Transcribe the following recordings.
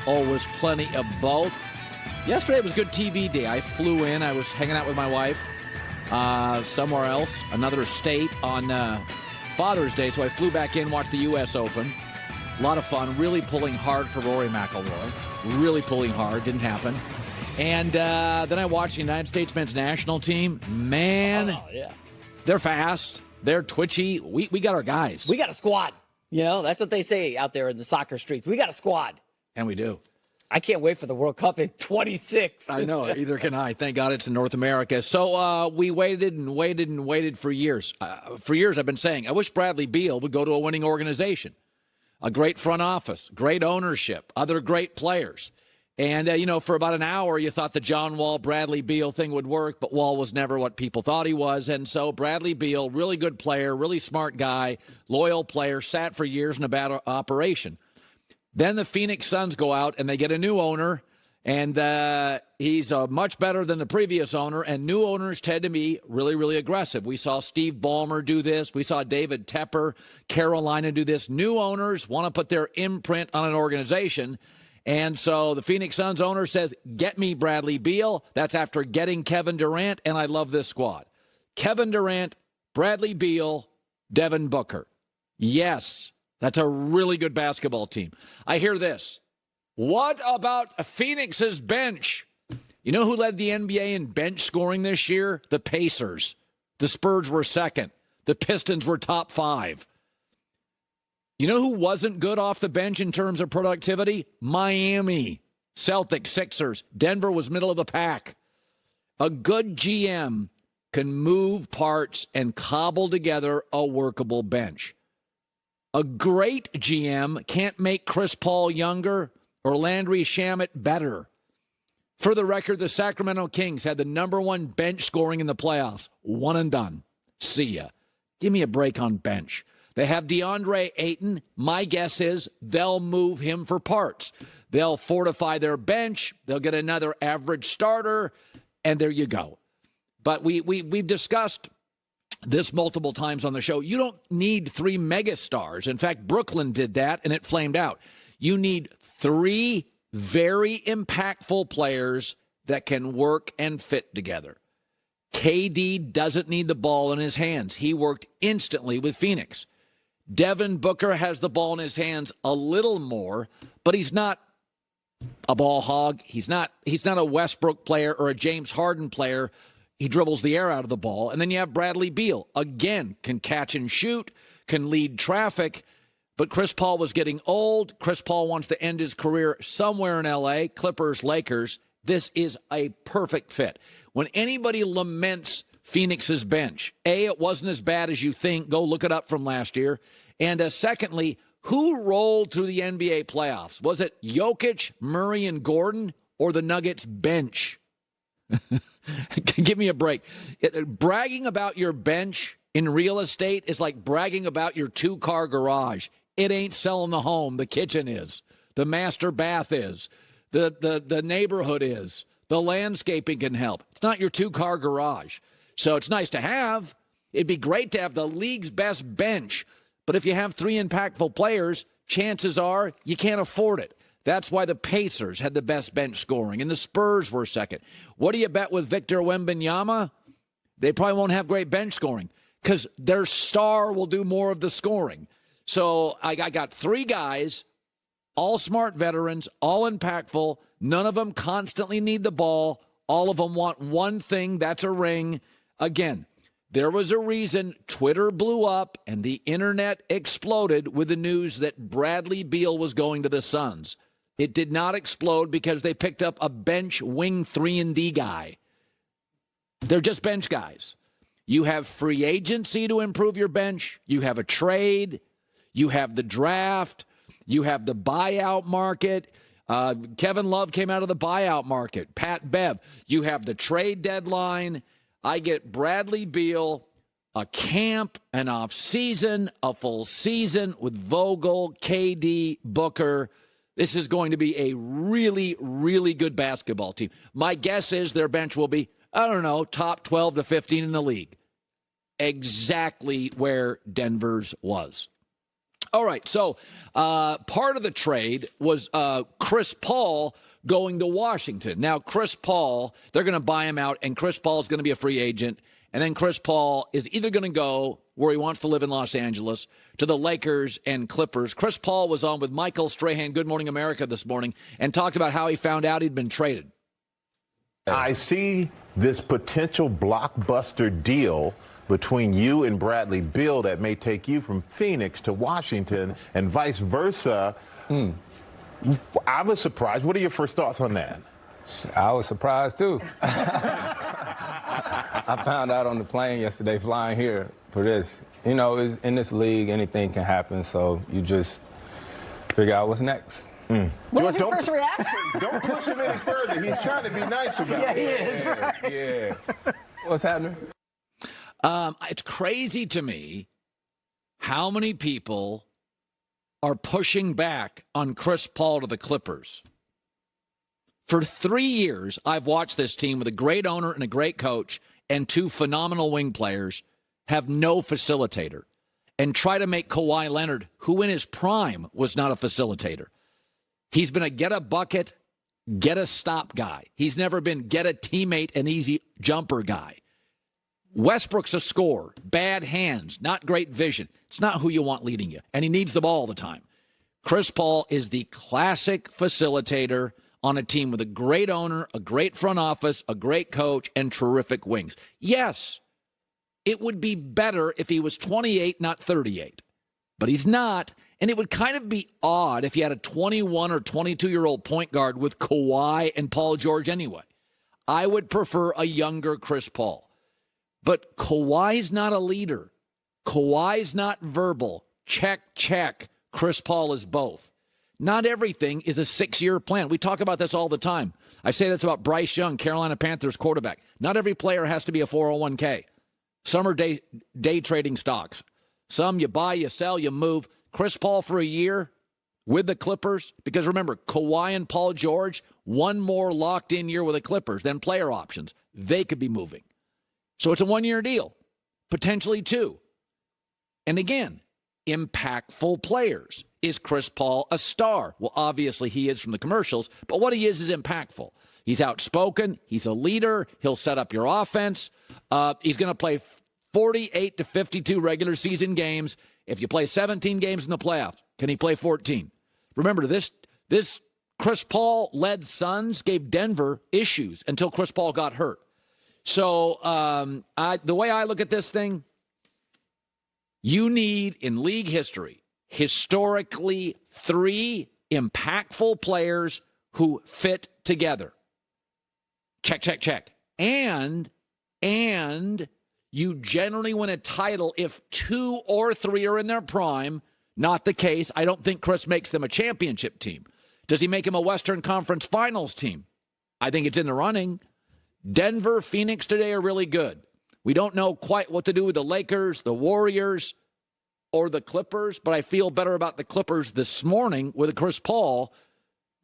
Always plenty of both. Yesterday was good TV day. I flew in. I was hanging out with my wife somewhere else, another state on Father's Day. So I flew back in, watched the U.S. Open. A lot of fun. Really pulling hard for Rory McIlroy. Really pulling hard. Didn't happen. And then I watched the United States men's national team. Man, they're fast. They're twitchy. We got our guys. We got a squad. You know, that's what they say out there in the soccer streets. We got a squad. And we do. I can't wait for the World Cup in 26. I know. Either can I. Thank God it's in North America. So we waited and waited and waited for years. For years I've been saying, I wish Bradley Beal would go to a winning organization. A great front office, great ownership, other great players. And, for about an hour, you thought the John Wall, Bradley Beal thing would work, but Wall was never what people thought he was. And so Bradley Beal, really good player, really smart guy, loyal player, sat for years in a bad operation. Then the Phoenix Suns go out and they get a new owner, and he's much better than the previous owner, and new owners tend to be really, really aggressive. We saw Steve Ballmer do this. We saw David Tepper, Carolina, do this. New owners want to put their imprint on an organization, and so the Phoenix Suns owner says, get me Bradley Beal. That's after getting Kevin Durant, and I love this squad. Kevin Durant, Bradley Beal, Devin Booker. Yes. That's a really good basketball team. I hear this. What about Phoenix's bench? You know who led the NBA in bench scoring this year? The Pacers. The Spurs were second. The Pistons were top 5. You know who wasn't good off the bench in terms of productivity? Miami. Celtics, Sixers. Denver was middle of the pack. A good GM can move parts and cobble together a workable bench. A great GM can't make Chris Paul younger or Landry Shamet better. For the record, the Sacramento Kings had the number 1 bench scoring in the playoffs. One and done. See ya. Give me a break on bench. They have DeAndre Ayton. My guess is they'll move him for parts. They'll fortify their bench. They'll get another average starter, and there you go. But we've discussed this multiple times on the show. You don't need 3 megastars. In fact, Brooklyn did that, and it flamed out. You need 3 very impactful players that can work and fit together. KD doesn't need the ball in his hands. He worked instantly with Phoenix. Devin Booker has the ball in his hands a little more, but he's not a ball hog. He's not a Westbrook player or a James Harden player. He dribbles the air out of the ball. And then you have Bradley Beal. Again, can catch and shoot, can lead traffic. But Chris Paul was getting old. Chris Paul wants to end his career somewhere in L.A., Clippers, Lakers. This is a perfect fit. When anybody laments Phoenix's bench, A, it wasn't as bad as you think. Go look it up from last year. And secondly, who rolled through the NBA playoffs? Was it Jokic, Murray, and Gordon, or the Nuggets bench? Give me a break. Bragging about your bench in real estate is like bragging about your 2-car garage. It ain't selling the home. The kitchen is. The master bath is. The neighborhood is. The landscaping can help. It's not your 2-car garage. So it's nice to have. It'd be great to have the league's best bench. But if you have 3 impactful players, chances are you can't afford it. That's why the Pacers had the best bench scoring, and the Spurs were second. What do you bet with Victor Wembanyama? They probably won't have great bench scoring because their star will do more of the scoring. So I got 3 guys, all smart veterans, all impactful. None of them constantly need the ball. All of them want one thing, that's a ring. Again, there was a reason Twitter blew up and the internet exploded with the news that Bradley Beal was going to the Suns. It did not explode because they picked up a bench wing 3-and-D guy. They're just bench guys. You have free agency to improve your bench. You have a trade. You have the draft. You have the buyout market. Kevin Love came out of the buyout market. Pat Bev. You have the trade deadline. I get Bradley Beal, a camp, an off-season, a full season with Vogel, KD, Booker. This is going to be a really, really good basketball team. My guess is their bench will be, I don't know, top 12 to 15 in the league. Exactly where Denver's was. All right, so part of the trade was Chris Paul going to Washington. Now, Chris Paul, they're going to buy him out, and Chris Paul is going to be a free agent. And then Chris Paul is either going to go where he wants to live in Los Angeles to the Lakers and Clippers. Chris Paul was on with Michael Strahan, Good Morning America, this morning and talked about how he found out he'd been traded. I see this potential blockbuster deal between you and Bradley Beal that may take you from Phoenix to Washington and vice versa. I was surprised. What are your first thoughts on that? I was surprised, too. I found out on the plane yesterday flying here for this. You know, in this league, anything can happen, so you just figure out what's next. What was your first reaction? Don't push him any further. He's trying to be nice about it. Yeah, he is, right? Yeah. What's happening? It's crazy to me how many people are pushing back on Chris Paul to the Clippers. For 3 years, I've watched this team with a great owner and a great coach and two phenomenal wing players have no facilitator and try to make Kawhi Leonard, who in his prime was not a facilitator. He's been a get a bucket, get a stop guy. He's never been get a teammate, an easy jumper guy. Westbrook's a scorer, bad hands, not great vision. It's not who you want leading you, and he needs the ball all the time. Chris Paul is the classic facilitator on a team with a great owner, a great front office, a great coach, and terrific wings. Yes, it would be better if he was 28, not 38. But he's not, and it would kind of be odd if he had a 21 or 22-year-old point guard with Kawhi and Paul George anyway. I would prefer a younger Chris Paul. But Kawhi's not a leader. Kawhi's not verbal. Check, check. Chris Paul is both. Not everything is a 6-year plan. We talk about this all the time. I say this about Bryce Young, Carolina Panthers quarterback. Not every player has to be a 401k. Some are day trading stocks. Some you buy, you sell, you move. Chris Paul for a year with the Clippers. Because remember, Kawhi and Paul George, one more locked-in year with the Clippers, then player options. They could be moving. So it's a 1-year deal, potentially 2. And again, impactful players. Is Chris Paul a star? Well, obviously he is from the commercials, but what he is impactful. He's outspoken. He's a leader. He'll set up your offense. He's going to play 48 to 52 regular season games. If you play 17 games in the playoffs, can he play 14? Remember, this Chris Paul-led Suns gave Denver issues until Chris Paul got hurt. So the way I look at this thing, you need, in league history, historically 3 impactful players who fit together. Check, check, check. And you generally win a title if 2 or 3 are in their prime. Not the case. I don't think Chris makes them a championship team. Does he make them a Western Conference Finals team? I think it's in the running. Denver, Phoenix today are really good. We don't know quite what to do with the Lakers, the Warriors, or the Clippers, but I feel better about the Clippers this morning with Chris Paul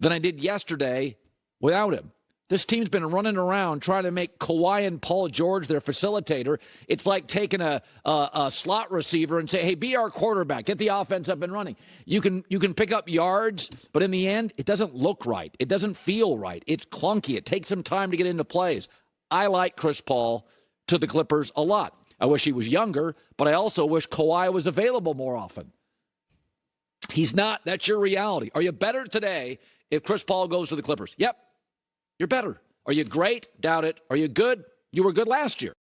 than I did yesterday without him. This team's been running around trying to make Kawhi and Paul George their facilitator. It's like taking a slot receiver and say, hey, be our quarterback. Get the offense up and running. You can pick up yards, but in the end, it doesn't look right. It doesn't feel right. It's clunky. It takes some time to get into plays. I like Chris Paul to the Clippers a lot. I wish he was younger, but I also wish Kawhi was available more often. He's not. That's your reality. Are you better today if Chris Paul goes to the Clippers? Yep. You're better. Are you great? Doubt it. Are you good? You were good last year.